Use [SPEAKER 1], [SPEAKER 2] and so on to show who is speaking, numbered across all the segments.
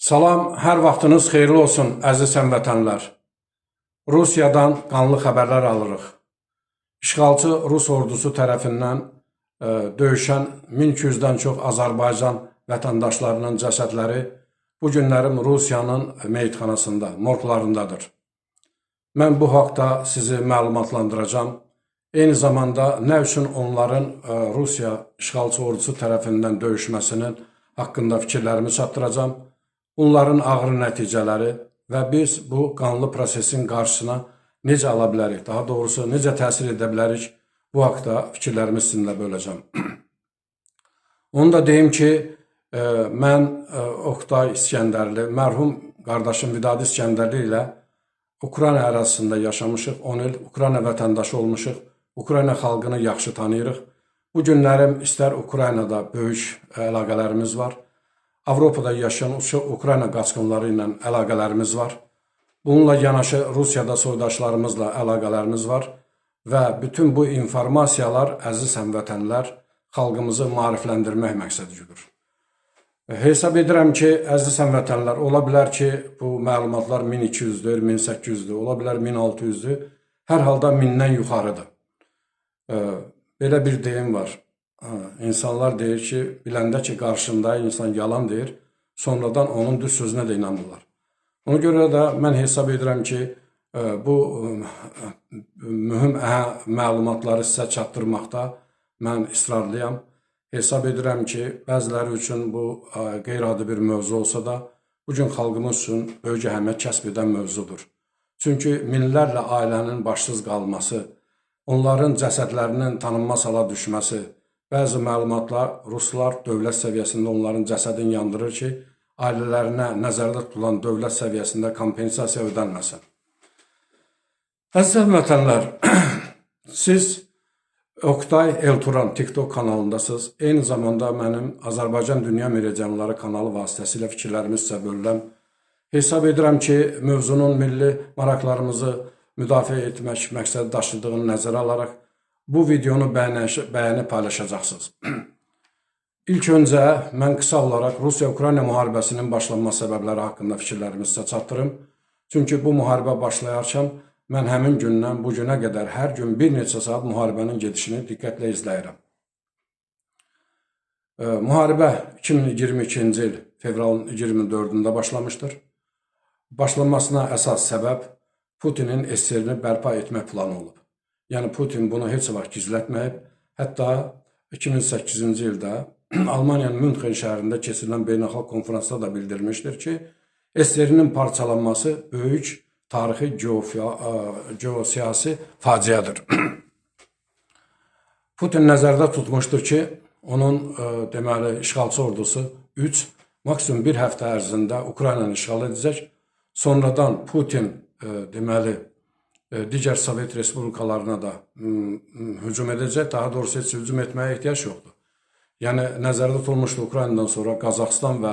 [SPEAKER 1] Salam, hər vaxtınız xeyirli olsun, əziz həmvətənlər. Rusiyadan qanlı xəbərlər alırıq. İşğalçı Rus ordusu tərəfindən döyüşən 1200-dən çox Azərbaycan vətəndaşlarının cəsədləri bu günlərim Rusiyanın meyitxanasında, morqlarındadır. Mən bu haqda sizi məlumatlandıracağım. Eyni zamanda nə üçün onların Rusiya işğalçı ordusu tərəfindən döyüşməsinin haqqında fikirlərimi çatdıracağım. Bunların ağır nəticələri və biz bu qanlı prosesin qarşısına necə ala bilərik, daha doğrusu necə təsir edə bilərik, bu haqda fikirlərimi sizinlə böləcəm. Onu da deyim ki, mən Oktay İskəndərli, mərhum qardaşım Vidadi İskəndərli ilə Ukrayna ərazisində yaşamışıq, 10 il Ukrayna vətəndaşı olmuşuq, Ukrayna xalqını yaxşı tanıyırıq. Bu günlərim istər Ukraynada böyük əlaqələrimiz var, Avropada yaşayan Ukrayna qaçqınları ilə əlaqələrimiz var. Bununla yanaşı Rusiyada soydaşlarımızla əlaqələrimiz var və bütün bu informasiyalar, əziz həmvətənlər, xalqımızı maarifləndirmək məqsədi güdür. Hesab edirəm ki, əziz həmvətənlər, ola bilər ki, bu məlumatlar 1200-dür, 1800-dür, ola bilər 1600-dür, hər halda 1000-dən yuxarıdır. Belə bir deyim var. İnsanlar deyir ki, biləndə ki, qarşında insan yalan deyir, sonradan onun düz sözünə də inanırlar. Ona görə də mən hesab edirəm ki, bu mühüm məlumatları sizə çatdırmaqda mən israrlıyam. Hesab edirəm ki, bəziləri üçün bu qeyri-adi bir mövzu olsa da, bugün xalqımız üçün böyük əhəmiyyət kəsb edən mövzudur. Çünki minlərlə ailənin başsız qalması, onların cəsədlərinin tanınmaz hala düşməsi, bəzi məlumatlar Ruslar dövlət səviyyəsində onların cəsədini yandırır ki, ailələrinə nəzərdə tutulan dövlət səviyyəsində kompensasiya ödənməsin. Əziz həmvətənlər, siz Oktay Elturan TikTok kanalındasınız. Eyni zamanda mənim Azərbaycan Dünya Meridianları kanalı vasitəsilə fikirlərimi sizə bölürəm. Hesab edirəm ki, mövzunun milli maraqlarımızı müdafiə etmək məqsədi daşıdığını nəzərə alaraq bu videonu bəyənib paylaşacaqsınız. İlk öncə mən qısa olaraq Rusiya-Ukrayna müharibəsinin başlanma səbəbləri haqqında fikirlərimi sizə çatdırım. Çünki bu müharibə başlayarkən mən həmin gündən bu günə qədər hər gün bir neçə saat müharibənin gedişini diqqətlə izləyirəm. Müharibə 2022-ci il fevralın 24-də başlamışdır. Başlanmasına əsas səbəb Putinin SSR-ni bərpa etmək planı olub. Yəni Putin bunu heç vaxt gizlətməyib. Hətta 2008-ci ildə Almaniyanın Münxen şəhərində keçirilən beynəlxalq konferansda da bildirmişdir ki, SSR-nin parçalanması böyük tarixi geosiyasi faciədir. Putin nəzərdə tutmuşdur ki, onun deməli işğalçı ordusu 3, maksimum 1 həftə ərzində Ukraynanı işğal edəcək. Sonradan Putin deməli digər Sovet respublikalarına da hücum edəcək, daha doğrusu heç hücum etməyə ehtiyac yoxdur. Yəni, nəzərdə tutulmuşdur Ukraynadan sonra Qazaxstan və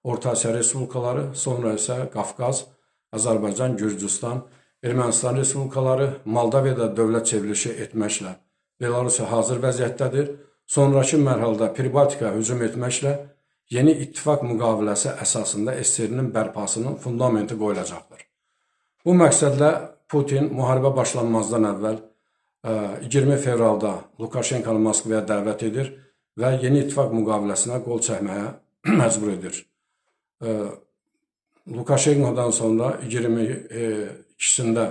[SPEAKER 1] Orta Asiya respublikaları, sonra isə Qafqaz, Azərbaycan, Gürcüstan, Ermənistan respublikaları Moldaviyada dövlət çevrilişi etməklə Belarusiya hazır vəziyyətdədir. Sonraki mərhələdə Pribaltika hücum etməklə yeni ittifaq müqaviləsi əsasında SSR-nin bərpasının fundamenti qoyulacaqdır. Bu məqsədlə Putin müharibə başlanmazdan əvvəl 20 fevralda Lukashenkon'u Moskvaya dəvət edir və yeni ittifaq müqaviləsinə qol çəkməyə məcbur edir. Lukashenko'dan sonra 22-sində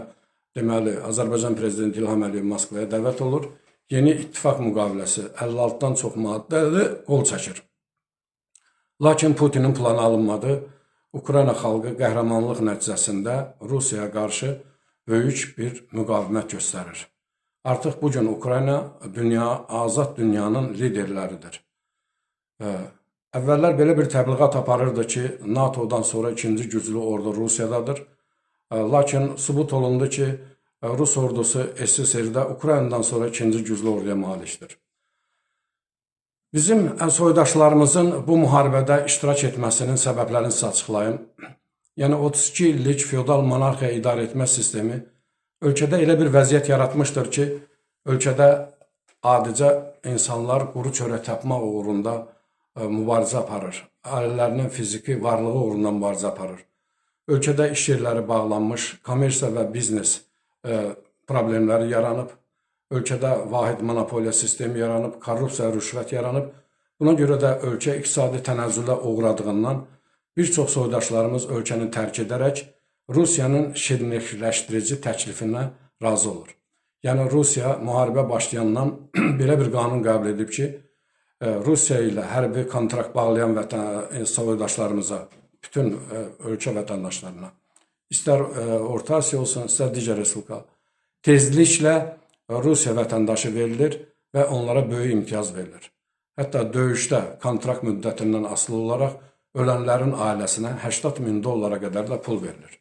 [SPEAKER 1] deməli Azərbaycan prezidenti İlham Əliyev Moskvaya dəvət olur. Yeni ittifaq müqaviləsi 56-dan çox maddəli qol çəkir. Lakin Putinin planı alınmadı. Ukrayna xalqı qəhrəmanlıq nəticəsində Rusiyaya qarşı böyük bir müqavimət göstərir. Artıq bugün Ukrayna azad dünyanın liderləridir. Əvvəllər belə bir təbliğat aparırdı ki, NATO'dan sonra ikinci güclü ordu Rusiyadadır. Lakin sübut olundu ki, Rus ordusu SSR-də Ukraynadan sonra ikinci güclü orduya malikdir. Bizim soydaşlarımızın bu müharibədə iştirak etməsinin səbəblərini sizə açıqlayım. Yəni 32 illik feodal monarxiya idarə etmə sistemi ölkədə elə bir vəziyyət yaratmışdır ki, ölkədə adicə insanlar quru çörək tapmaq uğrunda mübarizə aparır. ailələrinin fiziki varlığı uğrunda mübarizə aparır. Ölkədə iş yerləri bağlanmış, kommersiya və biznes problemləri yaranıb, ölkədə vahid monopoliya sistemi yaranıb, korrupsiya, rüşvət yaranıb. Buna görə də ölkə iqtisadi tənəzzülə uğradığından bir çox soydaşlarımız ölkəni tərk edərək Rusiyanın şirinləşdirici təklifinə razı olur. Yəni Rusiya müharibə başlayandan belə bir qanun qəbul edib ki, Rusiya ilə hərbi kontrakt bağlayan soydaşlarımıza, bütün ölkə vətəndaşlarına, istər Orta Asiya olsun, istər digər respublika, tezliklə Rusiya vətəndaşı verilir və onlara böyük imtiyaz verilir. Hətta döyüşdə kontrakt müddətindən asılı olaraq ölənlərin ailəsinə $80.000 qədər də pul verilir.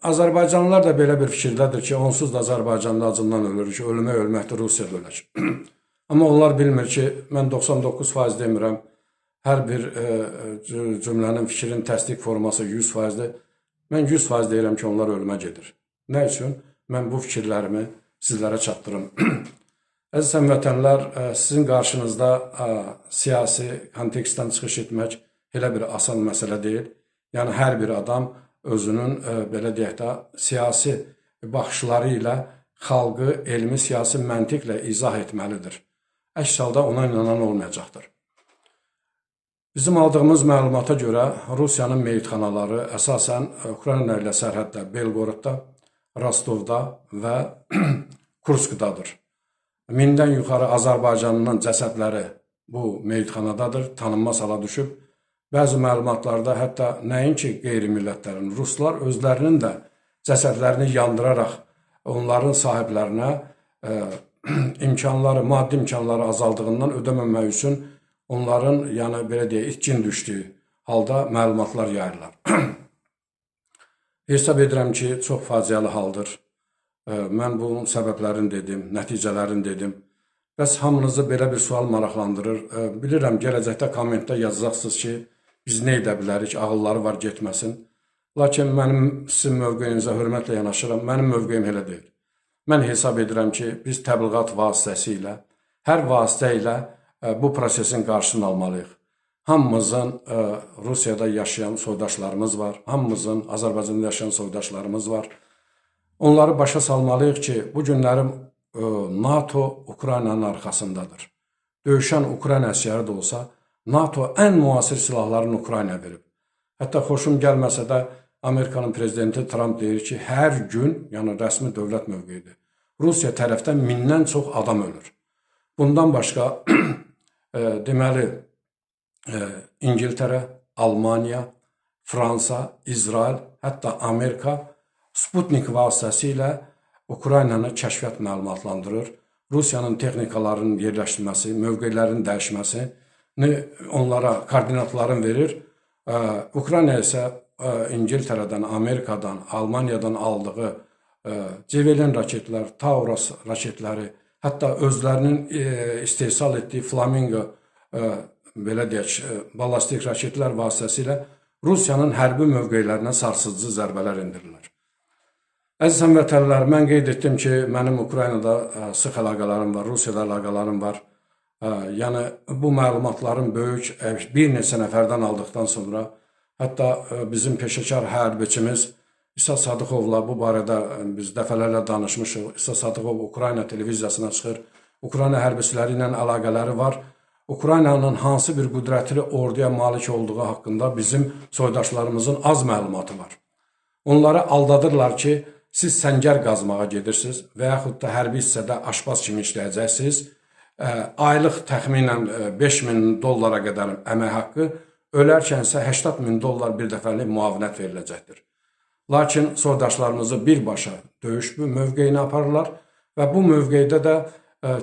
[SPEAKER 1] Azərbaycanlılar da belə bir fikirdədir ki, onsuz da Azərbaycanda acından ölür ki, ölməkdir, Rusiyada ölək. Amma onlar bilmir ki, mən 99% demirəm, hər bir cümlənin, fikrin təsdiq forması 100%-dir. Mən 100% deyirəm ki, onlar ölümə gedir. Nə üçün? Mən bu fikirlərimi sizlərə çatdırım. Əziz həmvətənlər, sizin qarşınızda siyasi kontekstdən çıxış etmək elə bir asan məsələ deyil. Yəni, hər bir adam özünün, belə deyək də, siyasi baxışları ilə xalqı elmi siyasi məntiqlə izah etməlidir. Əks halda ona inanan olmayacaqdır. Bizim aldığımız məlumata görə Rusiyanın meyitxanaları əsasən Ukrayna ilə sərhəddə Belgorodda, Rostovda və Kurskdadır. 1000-dən yuxarı Azərbaycanlıların cəsədləri bu meyitxanadadır, tanınmaz hala düşüb. Bəzi məlumatlarda hətta nəinki qeyri-millətlərin, ruslar özlərinin də cəsədlərini yandıraraq onların sahiblərinə imkanları, maddi imkanları azaldığından ödəməmək üçün onların, yəni belə deyək, itkin düşdüyü halda məlumatlar yayırlar. Hesab edirəm ki, çox faciəli haldır. Mən bunun səbəblərini dedim, nəticələrini dedim. Bəs hamınızı belə bir sual maraqlandırır. Bilirəm, gələcəkdə kommentdə yazacaqsınız ki, biz nə edə bilərik, ağılları var getməsin. Lakin mənim sizin mövqeyinizə hörmətlə yanaşıram, mənim mövqeyim elə deyil. Mən hesab edirəm ki, biz təbliğat vasitəsilə, hər vasitə ilə bu prosesin qarşısını almalıyıq. Hamımızın Rusiyada yaşayan soydaşlarımız var, hamımızın Azərbaycanda yaşayan soydaşlarımız var. Onları başa salmalıyıq ki, bu günlərim NATO Ukraynanın arxasındadır. Döyüşən Ukrayna əsgəri də olsa, NATO ən müasir silahlarını Ukraynaya verib. Hətta xoşum gəlməsə də Amerikanın prezidenti Trump deyir ki, hər gün, yəni rəsmi dövlət mövqeyidir, Rusiya tərəfdən 1000-dən çox adam ölür. Bundan başqa, deməli, İngiltərə, Almaniya, Fransa, İsrail, hətta Amerika Sputnik vasitəsilə Ukraynanı kəşfiyyat məlumatlandırır. Rusiyanın texnikalarının yerləşdirilməsi, mövqelərinin dəyişməsini onlara koordinatlarını verir. Ukrayna isə İngiltərədən, Amerikadan, Almaniyadan aldığı Javelin raketlər, Taurus raketləri, hətta özlərinin istehsal etdiyi Flamingo, belə deyək, ballistik raketlər vasitəsilə Rusiyanın hərbi mövqelərinə sarsıcı zərbələr endirirlər. Əziz həmvətənlər, mən qeyd etdim ki, mənim Ukraynada sıx əlaqələrim var, Rusiyada əlaqələrim var. Yəni, bu məlumatların böyük bir neçə nəfərdən aldıqdan sonra, hətta bizim peşəkar hərbiçimiz İsa Sadıqovla bu barədə biz dəfələrlə danışmışıq. İsa Sadıqov Ukrayna televiziyasına çıxır, Ukrayna hərbiçiləri ilə əlaqələri var. Ukraynanın hansı bir qüdrətli orduya malik olduğu haqqında bizim soydaşlarımızın az məlumatı var. Onları aldadırlar ki, siz səngər qazmağa gedirsiniz və yaxud da hərbi hissədə aşpaz kimi işləyəcəksiniz. Aylıq təxminən $5.000 qədər əmək haqqı, ölərkən isə $80.000 bir dəfəlik müavinət veriləcəkdir. Lakin soydaşlarımızı birbaşa döyüş mövqeyinə aparırlar və bu mövqeydə də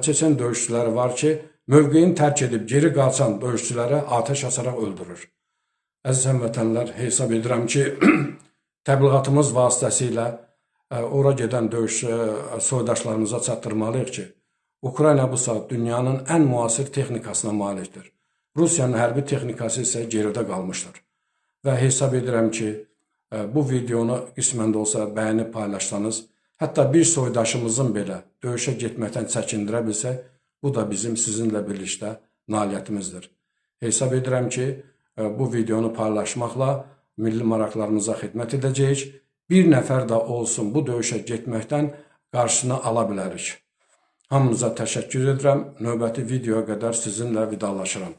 [SPEAKER 1] Çeçen döyüşçüləri var ki, mövqeyini tərk edib geri qaçan döyüşçülərə atəş açaraq öldürür. Əziz həmvətənlər, hesab edirəm ki, təbliğatımız vasitəsilə ora gedən döyüş soydaşlarımıza çatdırmalıyıq ki, Ukrayna bu saat dünyanın ən müasir texnikasına malikdir. Rusiyanın hərbi texnikası isə geridə qalmışdır. Və hesab edirəm ki, bu videonu qismən də olsa bəyənib paylaşsanız, hətta bir soydaşımızın belə döyüşə getməkdən çəkindirə bilsək, bu da bizim sizinlə birlikdə nailiyyətimizdir. Hesab edirəm ki, bu videonu paylaşmaqla milli maraqlarımıza xidmət edəcəyik. Bir nəfər də olsun bu döyüşə getməkdən qarşısını ala bilərik. Hamınıza təşəkkür edirəm. Növbəti videoya qədər sizinlə vidalaşıram.